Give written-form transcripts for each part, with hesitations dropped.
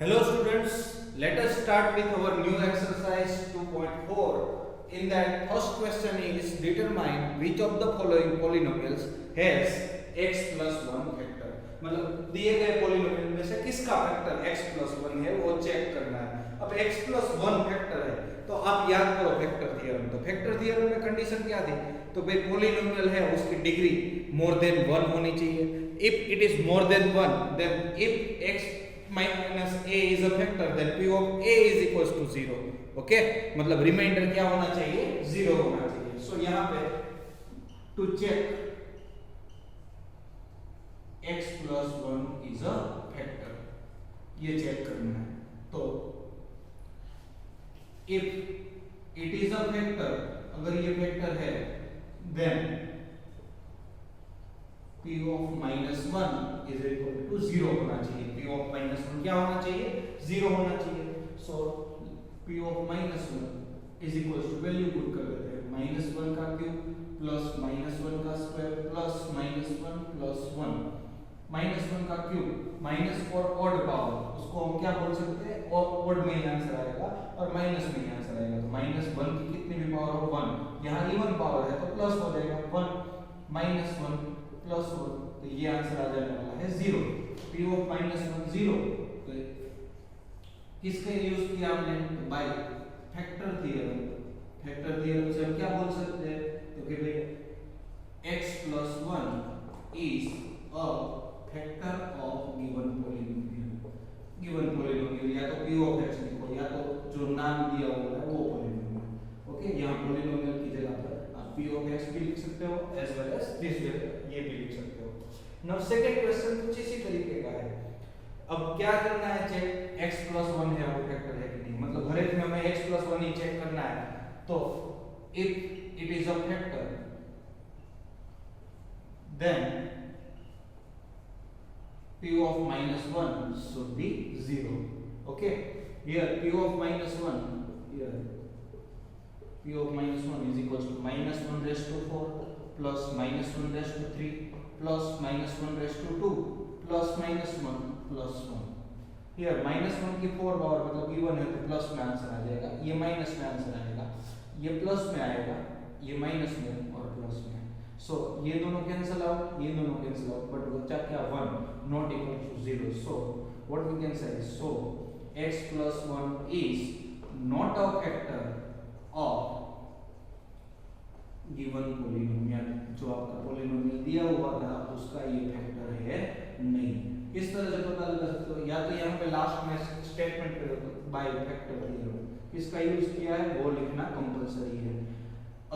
Hello students, let us start with our new exercise 2.4. In that first question is determine which of the following polynomials has x plus 1 factor. मतलब दिए गए polynomial में से किसका factor x plus 1 है वो check करना है. अब x plus 1 फैक्टर है तो आप याद करो फैक्टर थ्योरम. तो फैक्टर थ्योरम में कंडीशन क्या थी? तो भाई पोलिनोमियल है उसकी डिग्री मोर देन 1 होनी चाहिए. If it is more than 1 then if x minus a is a factor then p of a is equals to 0. Okay मतलब रिमाइंडर क्या होना चाहिए? 0 होना चाहिए. सो यहां पे to check x plus 1 is a factor ये चेक करना है. तो if it is a factor अगर ये फैक्टर है then p of minus 1 is equal to 0 होना चाहिए. p of minus 1 क्या होना चाहिए? 0 होना चाहिए. so p of minus 1 is equals to value put कर देते हैं. minus 1 का क्यूब प्लस minus 1 का square plus minus 1 plus 1. minus 1 का क्यूब माइनस और ऑड पावर उसको हम क्या बोल सकते हैं? ऑड में ही आंसर आएगा और माइनस में ही आंसर आएगा. तो minus 1 की कितनी भी पावर हो 1. यहाँ इवन पावर है तो प्लस हो जाएगा 1 minus 1 प्लस 1. तो ये आंसर आ जाने वाला है 0. p of minus 1 0. तो किसका यूज किया हमने? तो bye factor theorem. Factor theorem से हम क्या बोल सकते हैं? तो कि भाई x plus 1 is a factor of given polynomial. given polynomial या तो p of x लिखो या तो जो नाम दिया हुआ है वो polynomial. ओके यहाँ polynomial की जगह पर आप p of x भी लिख सकते हो as well as this ये भी लिख सकते हो. नाउ सेकंड क्वेश्चन कुछ इसी तरीके का है. अब क्या करना है? चेक x plus 1 है वो फैक्टर है कि नहीं. मतलब हर एक में हमें x plus 1 ही चेक करना है. तो if it is a factor then p of minus 1 should be 0. okay here p of minus 1 here p of minus 1 is equals to minus 1 raised to 4 plus minus 1 raised to 3 plus minus 1 raised to 2 plus minus 1 plus 1. here minus 1 की 4 power मतलब even है तो plus में answer आ जाएगा. ये minus में answer आएगा. ये प्लस में आएगा. ये माइनस में और प्लस में. सो ये दोनों कैंसिल आउट. ये दोनों कैंसिल आउट. बट बचा क्या? 1 not equal to 0. So what we can say? So x plus 1 is not a factor of given polynomial. जो आपका पोलिनोमियल दिया हुआ था उसका ये फैक्टर है नहीं. इस तरह से पता लगा सकते हो. या तो यहाँ पे लास्ट में स्टेटमेंट करो तो बाय फैक्टर थ्योरम इसका यूज किया है वो लिखना कंपलसरी है.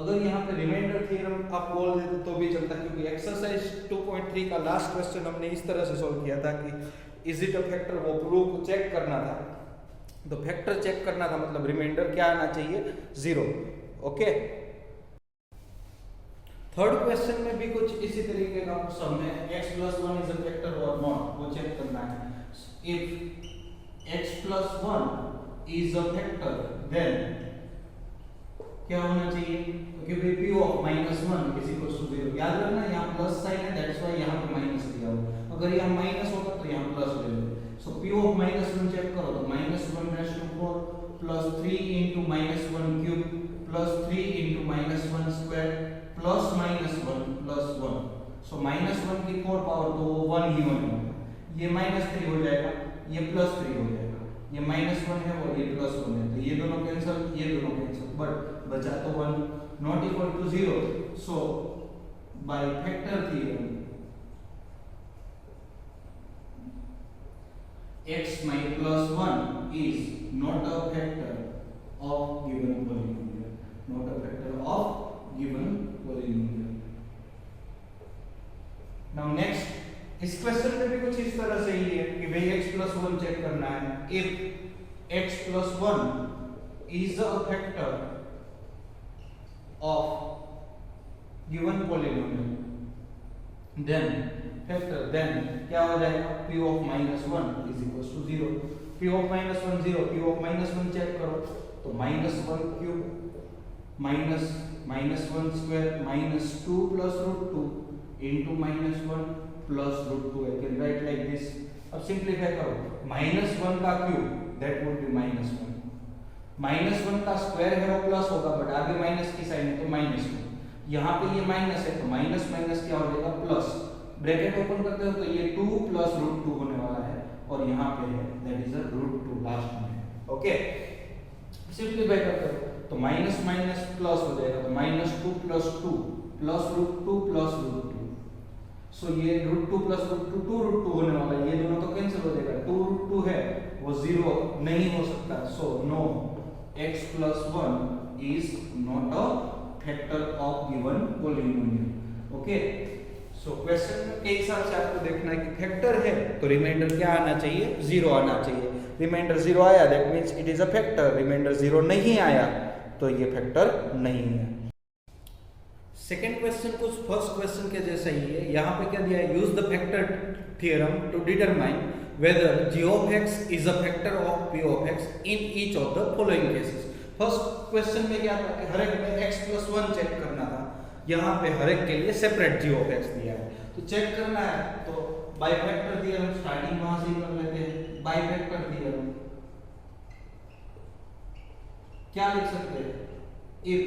अगर यहाँ पे रिमाइंडर थ्योरम आप बोल देते तो भी चलता क्योंकि एक्सरसाइज 2.3 का लास्ट क्वेश्चन हमने इस तरह से सॉल्व किया था कि इज इट अ फैक्टर वो प्रूफ चेक करना था. तो फैक्टर चेक करना था मतलब रिमाइंडर क्या आना चाहिए? 0. ओके थर्ड क्वेश्चन में भी कुछ इसी तरीके का सम है. x plus 1 is a factor or not वो चेक करना है. if x plus 1 is a factor then क्या होना चाहिए? क्योंकि भाई p of minus 1 is equals to 0. याद रखना यहाँ प्लस साइन है दैट्स व्हाई यहाँ पे माइनस दिया हुआ. अगर यहाँ माइनस होता तो यहाँ प्लस ले लो. सो p of minus 1 चेक करो तो minus 1 raised to 4 plus 3 into minus 1 cube plus 3 into minus 1 square plus minus 1 plus 1. so minus 1 की 4 पावर तो वो 1 ही 1 होगा. ये minus 3 हो जाएगा. ये plus 3 हो जाएगा. ये minus 1 है और ये plus 1 है. तो ये दोनों कैंसिल. ये दोनों कैंसिल. बट बचा तो 1 not equal to 0. so by factor theorem x plus 1 is not a factor of given polynomial. not a factor of given polynomial. now next इस क्वेश्चन में भी कुछ इस तरह से ही है कि भाई x plus 1 चेक करना है. if x plus 1 is a factor of given polynomial then factor then क्या हो जाएगा? p of minus 1 is equals to 0. p of minus 1 0. p of minus 1 check करो तो minus 1 cube minus 1 square minus 2 plus root 2 into minus 1 plus root 2. I can write like this. अब simplify करो, -1 का cube that would be -1, -1 का square है वो plus होगा but आगे माइनस की साइन है तो -1, यहाँ पे ये माइनस है तो माइनस माइनस क्या हो जाएगा प्लस, ब्रैकेट ओपन करते हो तो ये 2 + √2 होने वाला है और यहाँ पे है दैट इज √2 लास्ट में, ओके। सिंप्लीफाई करते हो तो माइनस माइनस प्लस हो जाएगा तो -2 + 2 + √2 + √2, सो ये √2 + √2 2√2 होने वाला है, ये दोनों तो कैंसिल हो जाएगा, 2√2 है वो 0 नहीं हो सकता, so no x + 1 is not a factor of given polynomial, okay. So question के हिसाब से आपको देखना है कि फैक्टर है तो रिमाइंडर क्या आना चाहिए, 0 आना चाहिए, रिमाइंडर 0 आया that means it is a factor, reminder 0 नहीं आया तो ये फैक्टर नहीं है। सेकेंड क्वेश्चन कुछ फर्स्ट क्वेश्चन के जैसा ही है, यहाँ पे क्या दिया है, use the factor theorem to determine whether g of x is a factor of p of x in each of the following cases। First question में क्या था कि हर एक में x + 1 चेक करना था, यहाँ पे हर एक के लिए सेपरेट g of x दिया है तो चेक करना है तो बाय फैक्टर थ्योरम स्टार्टिंग वहां से ही कर लेते हैं, बाय फैक्टर थ्योरम क्या लिख सकते हैं, if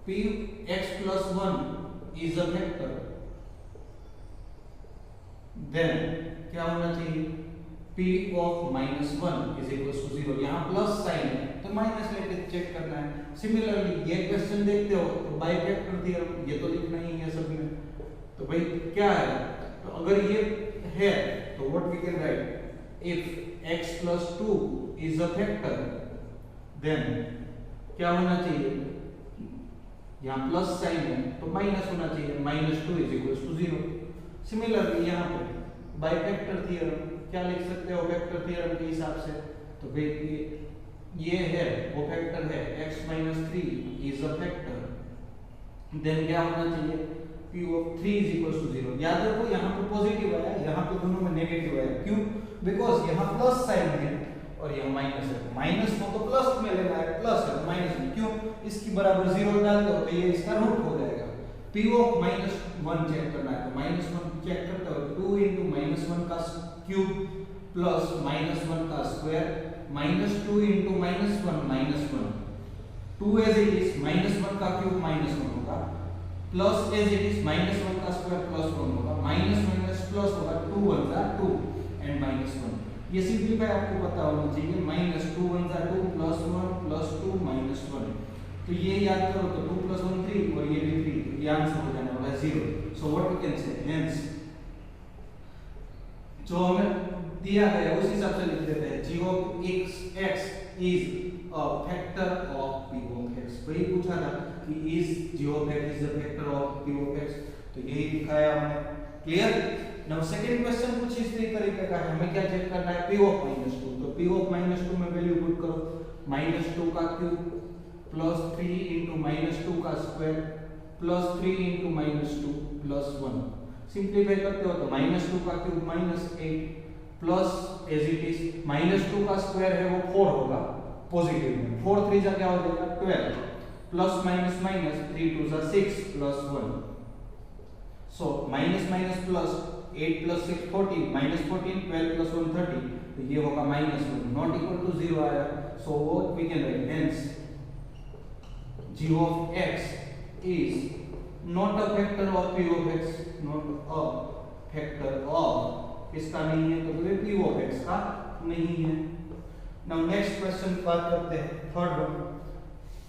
px + 1 is a factor then क्या होना चाहिए, p of -1 = 0, यहाँ प्लस साइन है तो माइनस लेके चेक करना है। सिमिलरली ये क्वेश्चन देखते हो तो बाय फैक्टर थ्योरम ये तो लिखना ही है सब में, तो भाई क्या है, तो अगर ये है तो what we can write, if x + 2 is a factor then क्या होना चाहिए, यहाँ प्लस साइन है तो माइनस होना चाहिए, -2 = 0। सिमिलरली यहाँ पे बाय फैक्टर थ्योरम क्या लिख सकते हो फैक्टर थ्योरम के हिसाब से, तो भाई ये है वो फैक्टर है, x - 3 is a factor, then क्या होना चाहिए, p of 3 = 0। याद रखो यहाँ पे पॉजिटिव आया, यहाँ पे दोनों में नेगेटिव आया, क्यों, बिकॉज यहाँ प्लस साइन है और यहाँ माइनस है, माइनस को तो प्लस में लेना है, प्लस है माइनस में, क्यों, इसकी बराबर 0 डाल दो तो ये इसका रूट हो जाएगा। p of -1 चेक करना है तो -1 चेक करते हो, 2 × -1 का क्यूब प्लस -1 का स्क्वायर, -2 × -1 2 एज इट इज, -1 का क्यूब -1 होगा, प्लस एज इट इज -1 का स्क्वायर +1 होगा, माइनस प्लस होगा, 2 × 1 = 2 एंड -1, ये सिंपलीफाई आपको पता होना चाहिए, -2 × 2 +1 +2 -1, तो ये याद करो तो 2 + 1 3 और ये भी 3, ये आंसर हो जाने वाला है 0। So what we can say, hence जो हमें दिया गया उस हिसाब से लिख देते हैं, g of x is a factor of p of x। वही पूछा था कि is g of x is a factor of p of x, तो यही दिखाया हमने, क्लियर। नाउ सेकंड क्वेश्चन कुछ इस तरीके का है, हमें क्या चेक करना है, p of -2, तो p of -2 में वैल्यू पुट करो, -2 का क्यूब प्लस 3 × -2 का स्क्वायर प्लस 3 × -2 +1, सिंप्लीफाई करते हो तो -2 का cube -8 plus as it is -2 का स्क्वायर है वो 4 होगा पॉजिटिव में, 4 3 जा क्या हो जाएगा 12 प्लस माइनस माइनस 3 2 जा 6 +1, सो माइनस माइनस प्लस 8 + 6 14 -14 12 + 1 30, तो ये होगा -1 नॉट इक्वल टू 0 आया, so what we can write, hence g of x is not a factor of p of x, not a factor of, इसका नहीं है तो p of x का नहीं है। नाउ नेक्स्ट क्वेश्चन बात करते हैं, third one,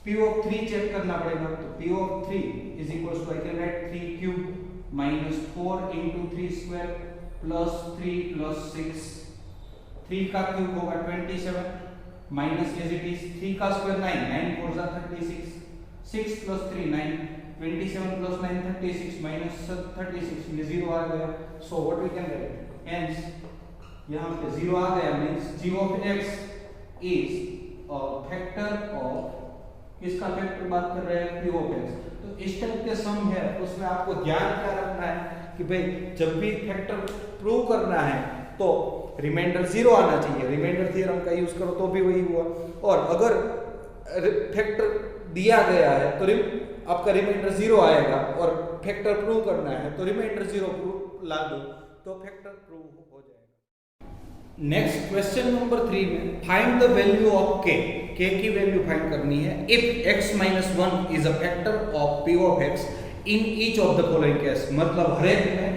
p of 3 check करना पड़ेगा, तो p of 3 is equals to I can write 3 cube minus 4 into 3 square plus 3 plus 6, 3 का क्यूब होगा 27 minus as it is 3 का स्क्वायर 9, 9 4 जा 36, 6 plus 3 9, 27 plus 9 36 minus 36, ये 0 आ गया, so what we can write, hence यहाँ पे 0 आ गया means g of x is a factor of, किसका फैक्टर बात कर रहे हैं, p of x। तो इस टाइप के सम है उसमें आपको ध्यान क्या रखना है कि भाई जब भी फैक्टर प्रूव करना है तो रिमाइंडर 0 आना चाहिए, रिमाइंडर थ्योरम का यूज करो तो भी वही हुआ, और अगर फैक्टर दिया गया है तो आपका रिमाइंडर 0 आएगा, और फैक्टर प्रूव करना है तो रिमाइंडर 0 प्रूव ला दो तो फैक्टर प्रूव हो जाएगा। नेक्स्ट क्वेश्चन नंबर 3 में find the value of k की वैल्यू फाइंड करनी है if x minus 1 is a factor of p of x in each of the following case. मतलब हर एक में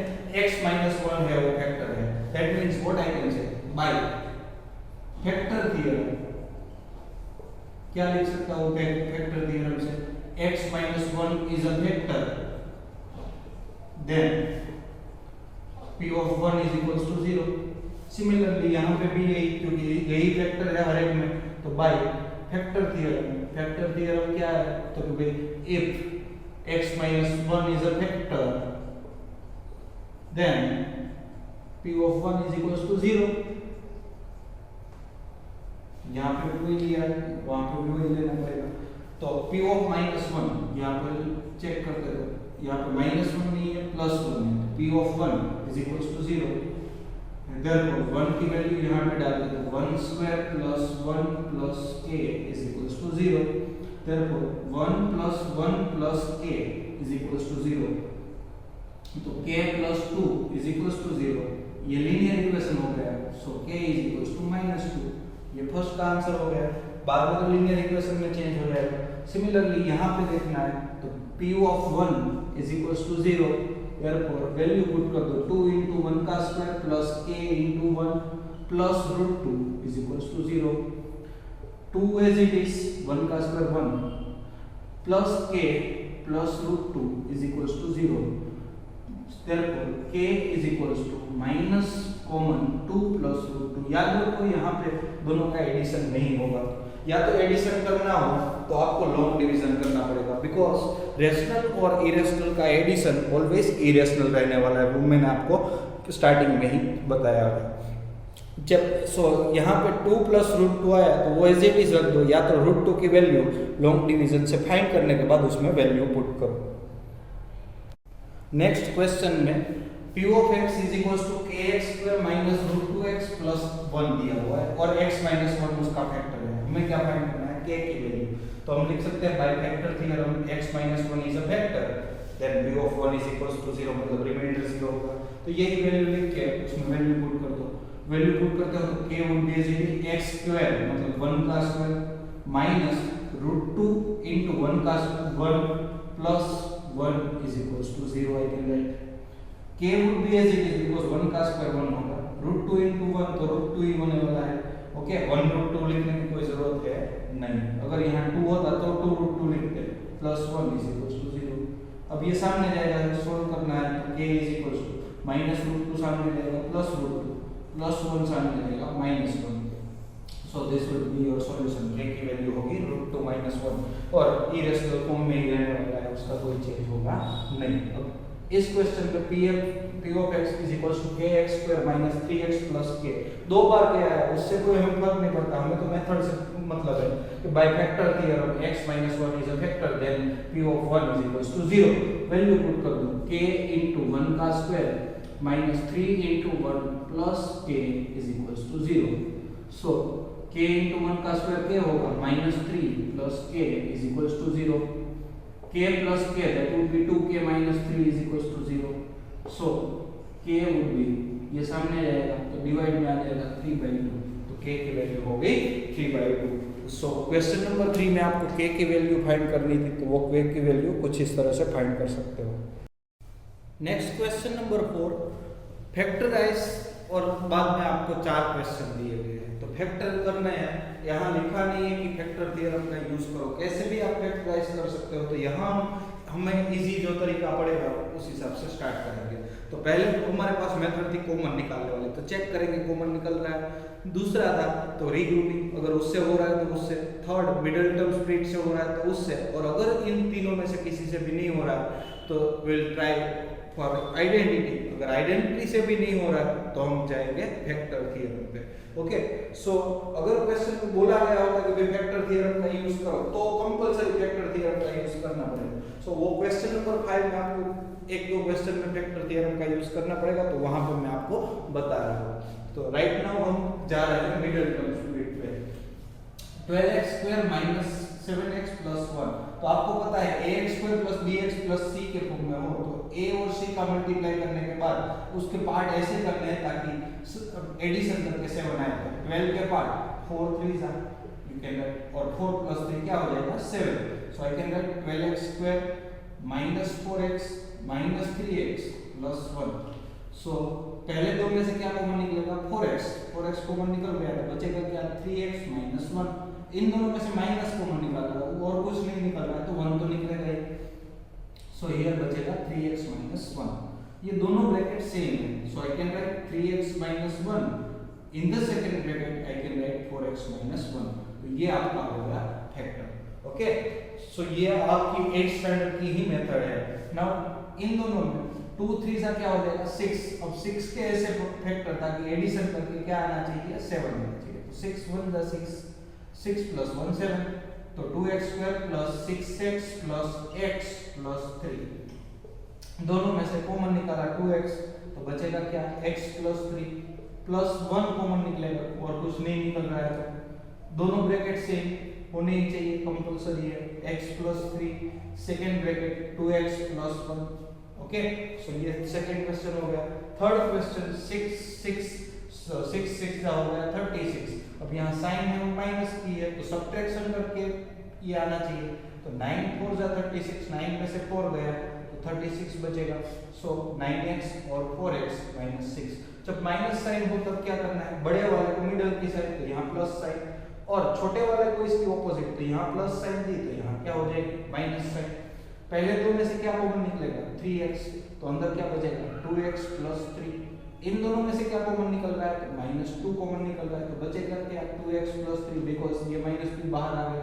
x माइनस 1 है वो फैक्टर है। That means what I can say by factor theorem क्या लिख सकता हूं फैक्टर थ्योरम से x minus 1 is a factor then p of 1 is equals to 0। Similarly यहाँ पे भी यही, क्योंकि यही फैक्टर है हर एक में, तो बाय फैक्टर थ्योरम क्या है, तो भाई if x minus 1 is a factor then p of 1 is equals to 0। यहाँ पे भी लिया है, वहां पे भी वही लेना पड़ेगा। तो p ऑफ माइनस 1 यहाँ पे चेक करते हो, यहाँ पे माइनस 1 नहीं है प्लस 1 है, तो p of 1 is equals to 0। Therefore 1 की वैल्यू यहाँ पे डाल देते हैं 1 square plus 1 plus k is equals to 0। Therefore 1 plus 1 plus k is equals to 0। तो k plus 2 is equals to 0। ये लीनियर इक्वेशन हो गया। So k is equals to -2। ये फर्स्ट का आंसर हो गया। बाद में तो लीनियर इक्वेशन में चेंज हो जाएगा। सिमिलरली यहाँ पे देखना है तो p of 1 is equals to 0। Therefore value put कर दो 2 into 1 का square plus k into 1 plus root 2 is equals to 0। 2 as it is 1 का square 1 plus k plus root 2 is equals to 0। Therefore k is equals to minus common 2 plus root 2। याद रखो यहाँ पे दोनों का एडिशन नहीं होगा, या तो एडिशन करना हो तो आपको लॉन्ग डिवीजन करना पड़ेगा, बिकॉज रेशनल और इरेशनल का एडिशन ऑलवेज इरेशनल रहने वाला है। वो मैंने आपको स्टार्टिंग में ही बताया था। जब यहाँ पे 2 प्लस रूट 2 आया तो वो एज इट इज रख दो, या तो रूट 2 की वैल्यू लॉन्ग डिवीजन से फाइंड करने के बाद उसमें वैल्यू पुट करो। नेक्स्ट क्वेश्चन में p of x is equals to kx square minus root 2x plus 1 दिया हुआ है और x माइनस 1 उसका फैक्टर है। हमें क्या फाइंड करना है, k की वैल्यू। तो हम लिख सकते हैं by factor theorem x minus 1 is a factor then p of 1 is equals to 0, मतलब रिमाइंडर 0 होगा। तो यही वैल्यू लिख के उसमें वैल्यू पुट कर दो। वैल्यू पुट करते हो तो k would be is x square मतलब 1 का स्क्वायर माइनस रूट 2 into 1 का square 1 plus 1 is equals to 0। I can write k would be as it is because 1 का स्क्वायर 1 होगा, रूट 2 into 1 तो रूट 2 ही होने वाला है। ओके 1 रूट 2 लिखने की कोई जरूरत है नहीं। अगर यहाँ 2 होता तो 2 रूट 2 लिखते प्लस 1 इज इक्वल्स टू 0। अब ये सामने जाएगा, सोल्व करना है तो k is equals to minus root 2 सामने जाएगा प्लस रूट 2 प्लस 1 सामने जाएगा minus 1। So this will be your solution. k की वैल्यू होगी रूट 2 माइनस 1 और इरेशनल फॉर्म में ही रहने वाला है, उसका कोई चेंज होगा नहीं। अब इस क्वेश्चन पे p of x is equals to kx square minus 3x plus k दो बार क्या है उससे कोई हमें फर्क नहीं पड़ता। हमें तो मेथड से मतलब है कि by factor theorem x minus 1 is a factor then p of 1 is equals to 0। Value put कर दो k into 1 का square minus 3 into 1 plus k is equals to 0। So k into 1 का स्क्वायर क्या होगा minus 3 plus k is equals to 0। k plus k that would be 2k minus 3 is equals to 0. So k would be ये सामने जाएगा तो divide में आ जाएगा 3/2 तो k की वैल्यू हो गई 3/2। सो क्वेश्चन नंबर 3 में आपको k की वैल्यू फाइंड करनी थी तो वो k की वैल्यू कुछ इस तरह से फाइंड कर सकते हो। नेक्स्ट क्वेश्चन नंबर 4 फैक्टराइज और बाद में आपको 4 क्वेश्चन दिए हुए हैं तो फैक्टर करना है। यहाँ लिखा नहीं है कि फैक्टर थ्योरम का यूज करो, कैसे भी आप फैक्टराइज कर सकते हो। तो यहाँ हमें इजी जो तरीका पड़ेगा उस हिसाब से स्टार्ट करेंगे। तो पहले हमारे पास मेथड थी कॉमन निकालने वाले, तो चेक करेंगे कॉमन निकल रहा है। दूसरा था तो रीग्रुपिंग, अगर उससे हो रहा है तो उससे। थर्ड मिडिल टर्म स्प्लिट से हो रहा है तो उससे। और अगर इन तीनों में से किसी से भी नहीं हो रहा है तो विल ट्राई फॉर आइडेंटिटी। अगर आइडेंटिटी से भी नहीं हो रहा है तो हम जाएंगे फैक्टर थ्योरम पे। ओके सो अगर क्वेश्चन में बोला गया होगा कि भाई फैक्टर थ्योरम का यूज करो तो कंपलसरी फैक्टर थ्योरम का यूज करना पड़ेगा। सो वो क्वेश्चन नंबर 5 में आपको एक दो क्वेश्चन में फैक्टर थ्योरम का यूज करना पड़ेगा, तो वहां पे मैं आपको बता रहा हूं। तो राइट नाउ हम जा रहे हैं मिडिल टर्म स्प्लिट पे। 12x square minus 7x plus 1। तो आपको पता है ax square plus bx plus c के फॉर्म में हो तो a और c का मल्टीप्लाई करने के बाद उसके पार्ट ऐसे करने हैं ताकि एडिशन करके 7 आए। तो 12 के पार्ट 4 3 यू कैन राइट, और 4 प्लस 3 क्या हो जाएगा 7। So I can write 12x square minus 4x minus 3x plus 1। So पहले दो में से क्या कॉमन निकलेगा 4x कॉमन निकल गया तो बचेगा क्या 3x माइनस 1। इन दोनों में से माइनस कॉमन निकालना है और कुछ नहीं निकल रहा है तो 1 तो निकलेगा ही। सो हियर बचेगा 3x माइनस 1। ये दोनों ब्रैकेट सेम है। So I can write 3x minus 1 in the second bracket I can write 4x minus 1। तो ये आपका हो गया फैक्टर। ओके, सो ये आपकी 8th स्टैंडर्ड की ही मेथड है। नाउ इन दोनों में 2 3 सा क्या हो जाएगा 6। अब 6 के ऐसे फैक्टर ताकि एडिशन करके क्या आना चाहिए 7 आना चाहिए। तो 6 1 द 6 6 प्लस 1 7। तो 2x square plus 6x plus x plus 3। दोनों में से कॉमन निकाला 2x तो बचेगा क्या x प्लस 3 प्लस 1 कॉमन निकलेगा और कुछ नहीं निकल रहा है। तो दोनों ब्रैकेट सेम होने ही चाहिए, कंपलसरी है। x plus 3 second bracket 2x plus 1। Okay, so ये सेकंड क्वेश्चन हो गया। थर्ड क्वेश्चन 6 6 का हो गया 36। अब यहाँ साइन है माइनस की है तो सब्ट्रैक्शन करके ये आना चाहिए। तो 9 4 जा 36, 9 में से 4 गया तो 36 बचेगा। सो 9x और 4x माइनस 6। जब माइनस साइन हो तब क्या करना है, बड़े वाले को मिडिल की साइड तो यहाँ प्लस साइन, और छोटे वाले को इसकी ऑपोजिट तो यहाँ प्लस साइन दी तो यहाँ क्या हो जाएगी माइनस साइन। पहले दो में से क्या कॉमन निकलेगा 3x तो अंदर क्या बचेगा 2x प्लस 3। इन दोनों में से क्या कॉमन निकल रहा है तो -2 कॉमन निकल रहा है तो बचेगा क्या 2x प्लस 3 बिकॉज़ ये -2 बाहर आ गया।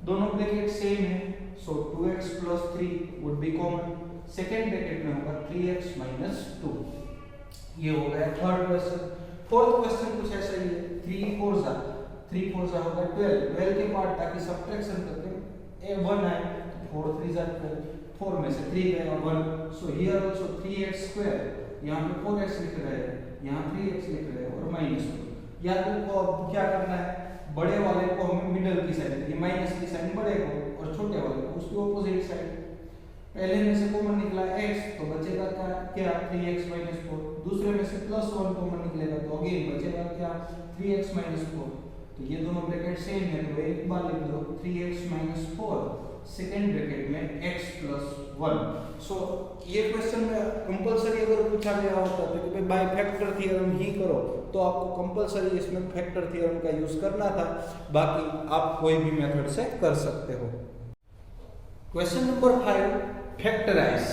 दोनों ब्रैकेट सेम है। सो 2x plus 3 would be common. Second bracket में होगा 3x माइनस 2। ये हो गया थर्ड क्वेश्चन। फोर्थ क्वेश्चन कुछ ऐसा ही है। 3 4 जा होगा 12 के पार्ट ताकि सब्ट्रैक्शन करके 1 आए 4 3 जा 12, 4 में से 3 गए और 1। So here also 3x square, यहाँ पे 4x लिख रहे हैं, यहाँ 3x लिख रहे हैं और -2। या तो क्या करना है, बड़े वाले को हमें मिडिल की साइड ये माइनस की साइन बड़े को और छोटे वाले को उसकी ऑपोजिट साइड। पहले में से कॉमन निकला x तो बचेगा क्या 3x माइनस 4। दूसरे में से +1 कॉमन निकलेगा तो अगेन बचेगा क्या 3x माइनस 4। तो ये दोनों ब्रैकेट सेम है तो एक बार लिख दो 3x माइनस 4 सेकेंड ब्रैकेट में x प्लस 1। सो ये क्वेश्चन में कंपलसरी अगर पूछा गया होता तो कि बाय फैक्टर थ्योरम ही करो तो आपको कंपलसरी इसमें फैक्टर थ्योरम का यूज करना था, बाकी आप कोई भी मेथड से कर सकते हो। Question number 5 factorise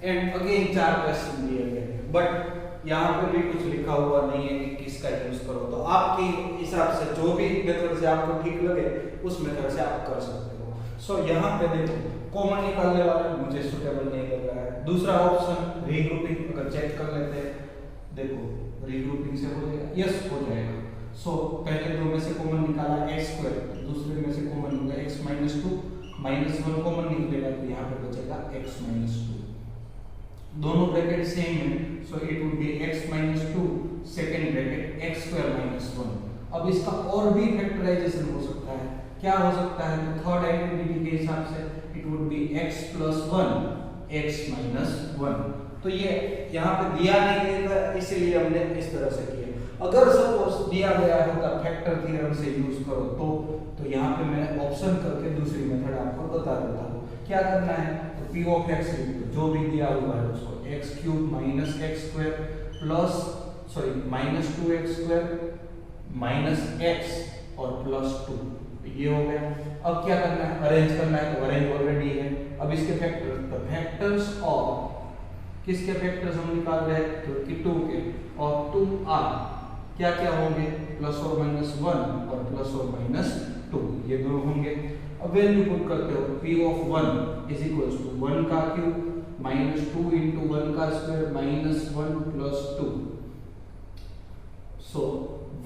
and again 4 question दिए गए बट यहाँ पे भी कुछ लिखा हुआ नहीं है कि किसका यूज करो, तो आपके हिसाब से जो भी मेथड से आपको ठीक लगे उस मेथड से आप कर सकते हो। सो यहाँ पे देखो कॉमन निकालने वाला मुझे सुटेबल नहीं लग रहा है। दूसरा ऑप्शन रीग्रुपिंग अगर चेक कर लेते हैं, देखो रीग्रुपिंग से हो जाएगा, यस हो जाएगा। सो पहले दो में से कॉमन निकाला x स्क्वायर, दूसरे में से कॉमन होगा x माइनस 2, -1 कॉमन निकलेगा तो यहाँ पे बचेगा x माइनस 2। दोनों ब्रैकेट सेम है so it would be x minus 2 second bracket x square minus 1। अब इसका और भी फैक्टराइजेशन हो सकता है, क्या हो सकता है, तो थर्ड आइडेंटिटी के हिसाब से it would be x plus 1 x minus 1। तो ये यहाँ पे दिया नहीं गया था इसलिए हमने इस तरह से किया। अगर सपोज दिया गया होता फैक्टर थ्योरम से यूज करो तो यहाँ पे मैं ऑप्शन करके दूसरी मेथड आपको बता देता हूँ। क्या करना है, तो p ऑफ x जो भी दिया हुआ है उसको x cube minus x square plus minus 2x square minus x और प्लस 2, ये हो गया। अब क्या करना है, अरेंज करना है, तो अरेंज ऑलरेडी है। अब इसके फैक्टर्स ऑफ किसके फैक्टर्स हम निकाल रहे हैं, तो कि 2 के और 2 आर क्या क्या होंगे, प्लस और माइनस 1 और प्लस और माइनस 2, ये दोनों होंगे। अब वैल्यू पुट करते हो p of 1 is equals to 1 का क्यूब माइनस 2 इंटू 1 का square minus 1 plus 2। So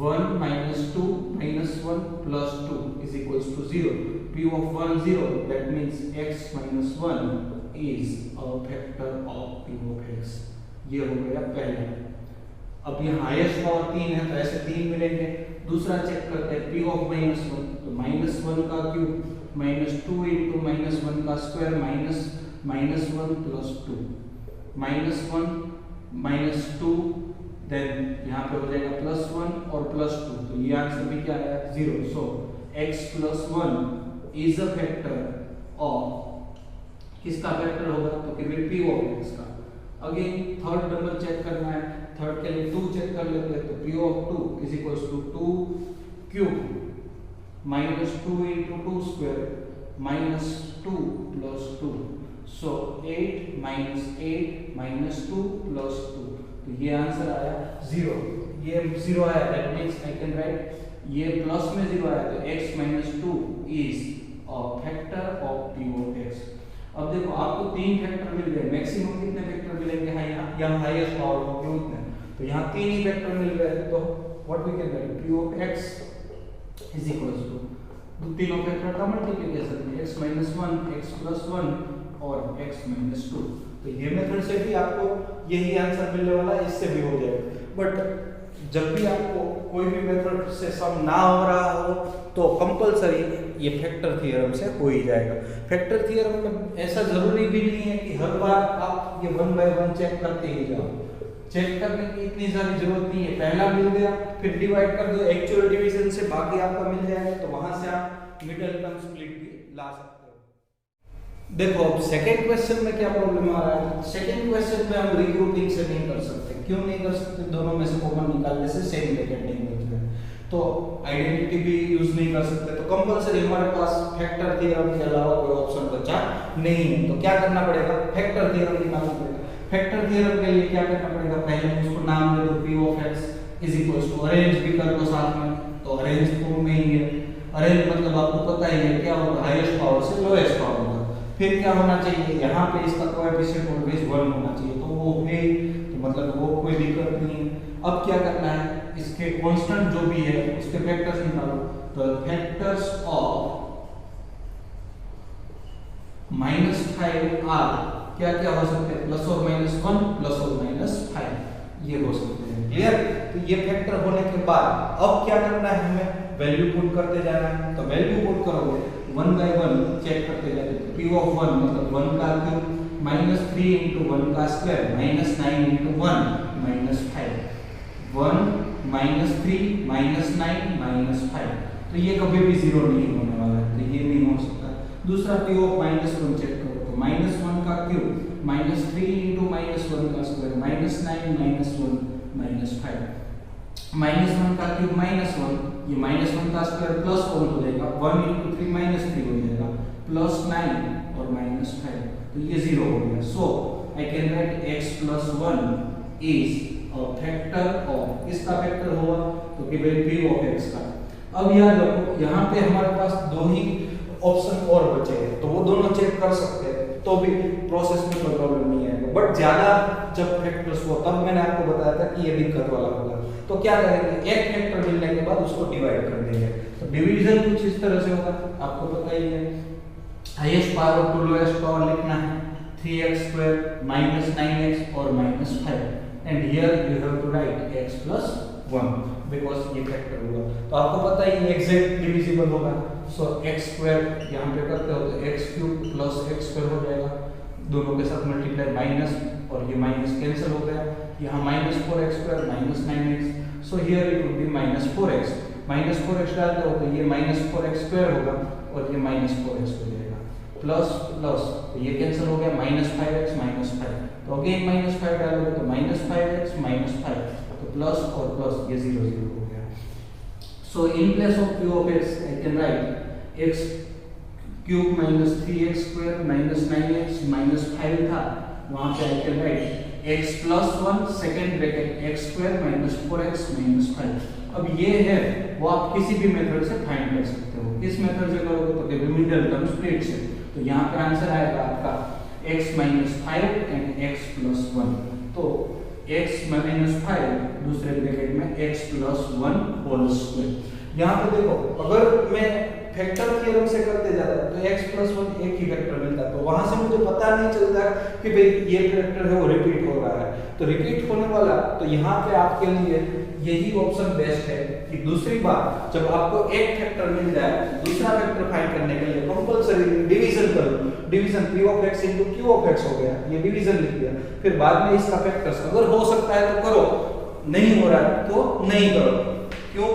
1 minus 2 minus 1 plus 2 is equals to 0. p of 1 0, that means x minus 1 is a factor of p of x. ये हो गया पहला। अब ये highest power 3 है तो ऐसे 3 मिलेंगे। दूसरा चेक करते हैं p of minus 1, तो minus 1 का क्यूब -2 इंटू -1 का स्क्वायर -1 प्लस 2 -1 -2 देन यहाँ पे हो जाएगा +1 और +2, तो ये आंसर भी क्या आया 0। सो x + 1 is a factor of, किसका फैक्टर होगा तो केवल p ऑफ x का। अगेन थर्ड नंबर चेक करना है, थर्ड के लिए 2 चेक कर लेते हैं, तो p of 2 is equals to 2 cube -2 into 2 square -2 plus 2, so 8 -8 -2 plus 2, तो ये आंसर आया 0। ये 0 आया, that means I can write ये प्लस में 0 आया, तो x - 2 is a factor of p of x। अब देखो आपको 3 फैक्टर मिल गए, मैक्सिमम कितने फैक्टर मिलेंगे, यहाँ हाईएस्ट पावर होगी उतने, तो यहाँ 3 ही फैक्टर मिल गए, तो what we can write p of x is equals to तीनों फैक्टर का मल्टीप्लिकेशन है, x - 1 x + 1 और x - 2। तो ये मेथड से भी आपको यही आंसर मिलने वाला है, इससे भी हो जाएगा। बट जब भी आपको कोई भी मेथड से सम ना हो रहा हो तो कंपलसरी ये फैक्टर थ्योरम से हो ही जाएगा। फैक्टर थ्योरम में ऐसा जरूरी भी नहीं है कि हर बार आप ये 1 बाय 1 चेक करते ही जाओ, चेक करने की इतनी सारी जरूरत नहीं है। पहला मिल गया फिर डिवाइड कर दो एक्चुअल डिवीजन से, बाकी आपका मिल जाएगा, तो वहां से आप मिडिल टर्म स्प्लिट भी ला सकते हो। देखो अब सेकंड क्वेश्चन में क्या प्रॉब्लम आ रहा है, सेकंड क्वेश्चन में हम रिग्रुपिंग से नहीं कर सकते। क्यों नहीं कर सकते, दोनों में से कॉमन निकालने से सेम ब्रैकेट नहीं मिलते हैं, तो आइडेंटिटी भी यूज नहीं कर सकते, तो कंपलसरी हमारे पास फैक्टर थ्योरम के अलावा कोई ऑप्शन बचा नहीं है। तो क्या करना पड़ेगा, फैक्टर थ्योरम निकालना पड़ेगा। फैक्टर थ्योरम के लिए क्या करना पड़ेगा, पहले उसको नाम दे दो p of x is equals to, arrange भी कर दो साथ में, तो अरेंज फॉर्म में ही है। अरेंज मतलब आपको पता ही है क्या होगा, हाईएस्ट पावर से लोएस्ट पावर होगा। फिर क्या होना चाहिए, यहाँ पे इसका कोएफिशिएंट ऑलवेज 1 होना चाहिए, तो वो है, तो मतलब वो कोई दिक्कत नहीं है। अब क्या करना है, इसके कांस्टेंट जो भी है उसके फैक्टर्स निकालो, तो फैक्टर्स ऑफ -5r क्या क्या हो सकते हैं, +or -1 +or -5 ये हो सकते हैं। क्लियर, तो ये फैक्टर होने के बाद अब क्या करना है, हमें वैल्यू पुट करते जाना है। तो वैल्यू पुट करोगे 1 बाय 1 चेक करते जाते, तो p ऑफ 1 मतलब 1 का क्यूब -3 इंटू 1 का स्क्वायर -9 इंटू 1 -5, 1 -3 -9 -5, तो ये कभी भी 0 नहीं होने वाला है, तो ये नहीं हो सकता। दूसरा p ऑफ -1 चेक करो, तो -1 का क्यूब -3 इंटू -1 का स्क्वायर -9 -1 -5, -1 का क्यूब -1, ये -1 का स्क्वायर +1 हो जाएगा, 1 इंटू 3 -3 हो जाएगा, +9 और -5, तो ये 0 हो गया। So I can write x + 1 is a factor of, किसका फैक्टर होगा, तो केवल p ऑफ x का। अब याद रखो यहाँ पे हमारे पास दो ही ऑप्शन और बचे हैं, तो वो दोनों चेक कर सकते हैं, तो भी प्रोसेस में कोई प्रॉब्लम नहीं आएगा। बट ज्यादा जब फैक्टर्स हो तब मैंने आपको बताया था कि ये दिक्कत वाला होगा। तो क्या करेंगे, एक फैक्टर मिलने के बाद उसको डिवाइड कर देंगे, तो डिवीजन कुछ इस तरह से होगा, आपको पता ही है, highest power to lowest power लिखना है 3x² -9x और -5, and here you have to write x + 1 because ये फैक्टर हुआ, तो आपको पता ही एग्जैक्ट डिविजिबल होगा। सो x² यहाँ पे करते हो तो x³ + x² हो जाएगा, दोनों के साथ मल्टीप्लाई माइनस, और ये माइनस कैंसिल हो गया, यहाँ -4x² -9x, so here it will be -4x, -4x डालते हो तो ये -4x² होगा और ये -4x हो जाएगा, प्लस प्लस, तो ये कैंसिल हो गया, -5x -5, तो अगेन -5 डालोगे तो -5x -5, तो प्लस और प्लस ये 0 0 हो गया। So in place of p of x I can write x³ -3x² -9x -5 था, वहां पे I can write x + 1 second bracket x² -4x -5। अब ये है वो आप किसी भी मेथड से फाइंड कर सकते हो, किस मेथड से करोगे तो केवल मिडिल टर्म स्प्लिट से, तो यहाँ पे आंसर आएगा आपका x - 5 एंड x + 1, तो x - 5 दूसरे ब्रैकेट में x + 1 होल स्क्वायर। यहाँ पे देखो अगर मैं फैक्टर थ्योरम से करते जाता तो x + 1 एक ही फैक्टर मिलता, तो वहां से मुझे पता नहीं चलता कि भाई ये फैक्टर है वो रिपीट हो रहा है, तो रिपीट होने वाला, तो यहाँ पे आपके लिए यही ऑप्शन बेस्ट है कि कि दूसरी बात जब आपको एक फैक्टर मिल जाए दूसरा फैक्टर फाइंड करने के लिए कंपलसरी डिवीजन करो। Division p of x into q of x हो गया, ये डिवीजन लिख दिया। फिर बाद में इसका फैक्टर्स अगर हो सकता है तो करो, नहीं हो रहा है तो नहीं करो। क्यों?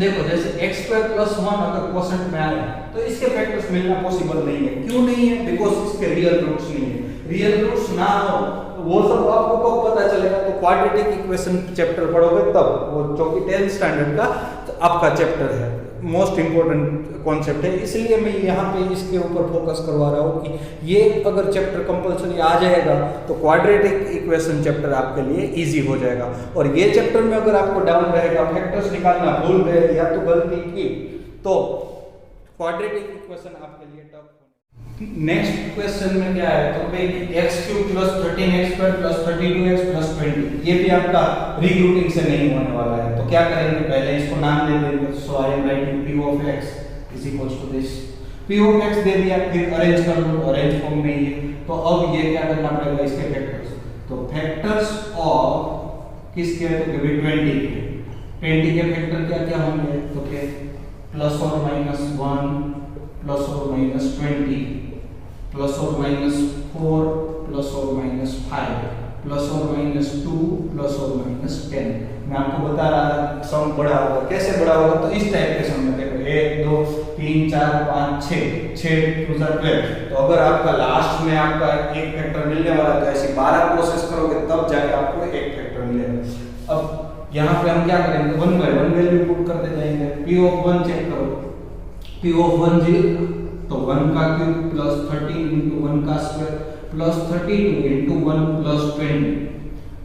देखो जैसे x² + 1 अगर क्वोशंट में आए तो इसके फैक्टर्स मिलना पॉसिबल नहीं है। क्यों नहीं है? बिकॉज़ इसके रियल रूट्स नहीं है। रियल रूट्स ना हो वो सब आपको कब पता चलेगा? तो क्वाड्रेटिक इक्वेशन चैप्टर पढ़ोगे तब, वो जो कि 10th स्टैंडर्ड का तो आपका चैप्टर है, मोस्ट इंपॉर्टेंट कॉन्सेप्ट है। इसलिए मैं यहाँ पे इसके ऊपर फोकस करवा रहा हूँ कि ये अगर चैप्टर कंपलसरी आ जाएगा तो क्वाड्रेटिक इक्वेशन चैप्टर आपके लिए इजी हो जाएगा। और ये चैप्टर में अगर आपको डाउन रहेगा, फैक्टर्स निकालना भूल गए या तो गलती की, तो क्वाड्रेटिक इक्वेशन आपके लिए टफ। नेक्स्ट क्वेश्चन में क्या है? तो भाई x³ + 13x² + 32x + 20, ये भी आपका रीग्रुपिंग से नहीं होने वाला है। तो क्या करेंगे? पहले इसको नाम दे देंगे। So I am writing p of x = this. p of x दे दिया, फिर अरेंज कर लो, अरेंज फॉर्म में ये। तो अब ये क्या करना पड़ेगा? इसके फैक्टर्स, तो फैक्टर्स ऑफ किसके? तो कभी 20 के। 20 के फैक्टर क्या क्या होंगे? तो क्या +or -1 +or -20 +or -4 +or -5 +or -2 +or -10। मैं आपको बता रहा था सम बड़ा होगा। कैसे बड़ा होगा? तो इस टाइप के सम में देखो 1 2 3 4 5 6 2 12। तो अगर आपका लास्ट में आपका एक फैक्टर मिलने वाला है तो ऐसी 12 प्रोसेस करोगे तब जाके आपको एक फैक्टर मिलेगा। अब यहाँ पे हम क्या करेंगे? 1 बाय 1 वैल्यू पुट करते जाएंगे। p ऑफ 1 चेक करो। p ऑफ 1 0, तो 1 का क्यूब + 13 × 1 का स्क्वायर + 32 × 1 + 20।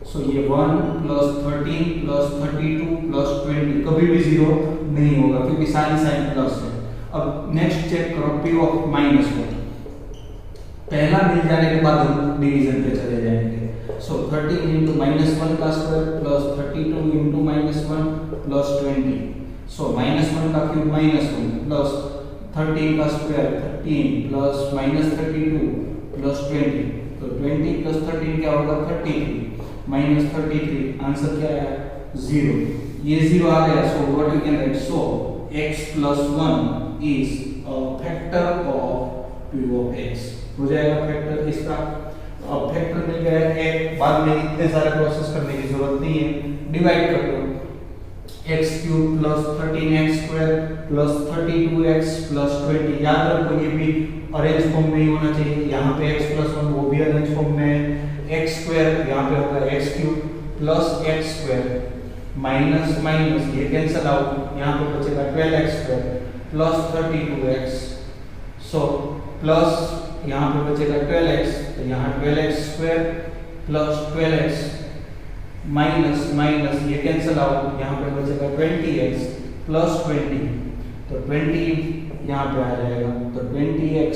सो ये 1 + 13 + 32 + 20 कभी भी 0 नहीं होगा क्योंकि सारी साइन प्लस है। अब नेक्स्ट चेक करो p ऑफ -1। पहला मिल जाने के बाद हम डिवीजन पे चले जाएंगे। सो 13 × -1 का स्क्वायर + 32 × -1 + 20। सो -1 का क्यूब -1 प्लस 13 का स्क्वायर 13 प्लस -32 प्लस 20। तो 20 प्लस 13 क्या होगा? 33 माइनस 33। आंसर क्या है? 0। ये 0 आ गया। So what you can write? So x + 1 is a factor of p of x। हो जाएगा फैक्टर इसका। अब फैक्टर मिल गया एक, बाद में इतने सारे प्रोसेस करने की जरूरत नहीं है। डिवाइड कर दो। x³ + 13x² + 32x + 20। याद रखो ये भी अरेंज फॉर्म में ही होना चाहिए। यहाँ पे x + 1 वो भी अरेंज फॉर्म में है। x² यहाँ पे होगा x³ + x² माइनस माइनस ये कैंसिल आउट, यहाँ पे बचेगा 12x² + 32x। सो प्लस यहाँ पे बचेगा 12x, तो यहाँ 12x² + 12x माइनस माइनस ये कैंसिल आउट, यहाँ पे बचेगा 20x + 20। तो 20 यहाँ पे आ जाएगा, तो 20x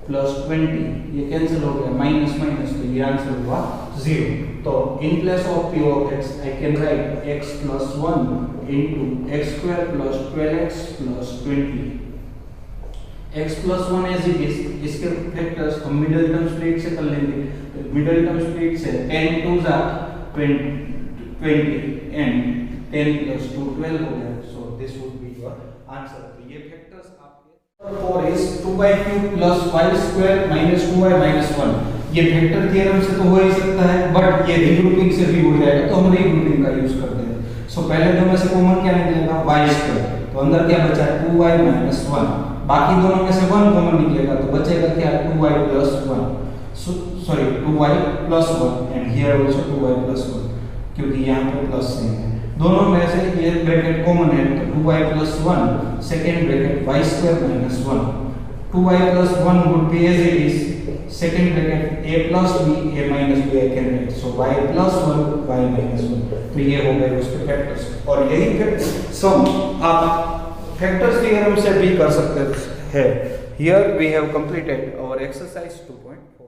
+ 20 ये कैंसिल हो गया, माइनस माइनस, तो ये आंसर हुआ 0। तो इन place of p of x I can write x + 1 × x² + 12x + 20। x + 1 as it is, इसके फैक्टर्स हम मिडिल टर्म स्प्लिट से कर लेंगे। मिडिल टर्म स्प्लिट से 10 × 2 20 एंड 10 + 2 12 हो गया। So this would be your answer. तो ये फैक्टर्स आपके 4 इज 2y³ + y² - 2y - 1। ये फैक्टर थ्योरम से तो हो ही सकता है, बट ये रीग्रुपिंग से भी हो जाएगा, तो हम रीग्रुपिंग का यूज करते हैं। सो पहले दो में से कॉमन क्या निकलेगा? y², तो अंदर क्या बचा? 2y - 1। बाकी दोनों में से 1 कॉमन निकलेगा, तो बचेगा क्या? 2y + 1। Sorry 2y + 1 and here also 2y + 1, क्योंकि यहाँ पे प्लस साइन है। दोनों में से ये ब्रैकेट कॉमन है, तो 2y + 1 second bracket y² - 1। 2y + 1 would be as it is, second bracket a + b a - b I can write, so y + 1 y - 1। तो ये हो गए उसके फैक्टर्स, और यही फैक्टर सम आप फैक्टर्स थ्योरम से भी कर सकते हैं। Here we have completed our exercise 2.4।